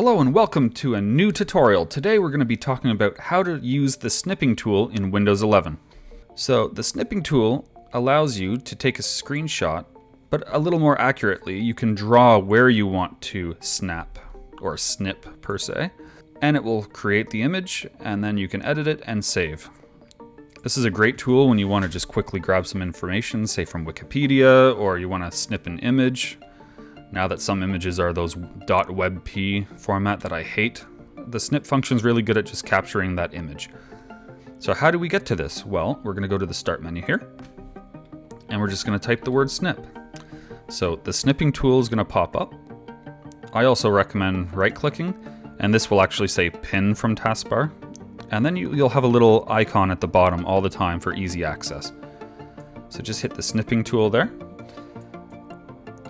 Hello and welcome to a new tutorial. Today we're going to be talking about how to use the snipping tool in Windows 11. So the snipping tool allows you to take a screenshot, but a little more accurately, you can draw where you want to snap, or snip per se, and it will create the image, and then you can edit it and save. This is a great tool when you want to just quickly grab some information, say from Wikipedia, or you want to snip an image. Now that some images are those .webp format that I hate, the snip function is really good at just capturing that image. So how do we get to this? Well, we're going to go to the Start menu here, and we're just going to type the word snip. So the snipping tool is going to pop up. I also recommend right-clicking, and this will actually say Pin from taskbar. And then you'll have a little icon at the bottom all the time for easy access. So just hit the snipping tool there.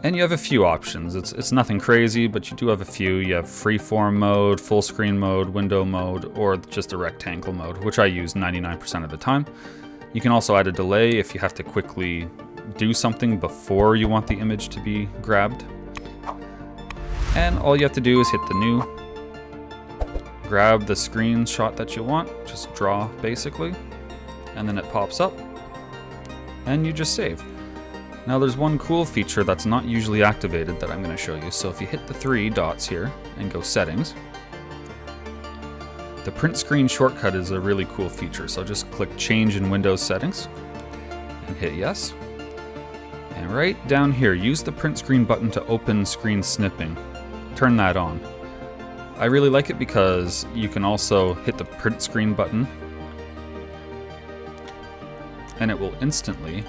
And you have a few options. It's nothing crazy, but you do have a few. You have freeform mode, full screen mode, window mode, or just a rectangle mode, which I use 99% of the time. You can also add a delay if you have to quickly do something before you want the image to be grabbed. And all you have to do is hit the new, grab the screenshot that you want, just draw basically, and then it pops up, and you just save. Now there's one cool feature that's not usually activated that I'm going to show you. So if you hit the three dots here and go settings, the print screen shortcut is a really cool feature. So just click change in Windows settings and hit yes. And right down here, use the print screen button to open screen snipping. Turn that on. I really like it because you can also hit the print screen button and it will instantly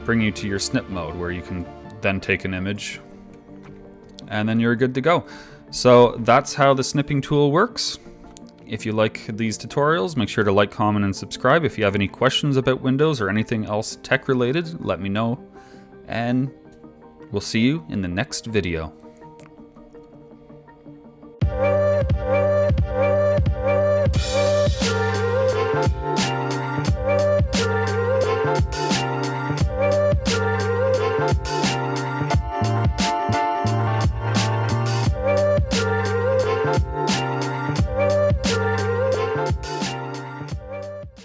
bring you to your snip mode where you can then take an image and then you're good to go. So that's how the snipping tool works. If you like these tutorials, make sure to like, comment, and subscribe. If you have any questions about Windows or anything else tech related, let me know, and we'll see you in the next video.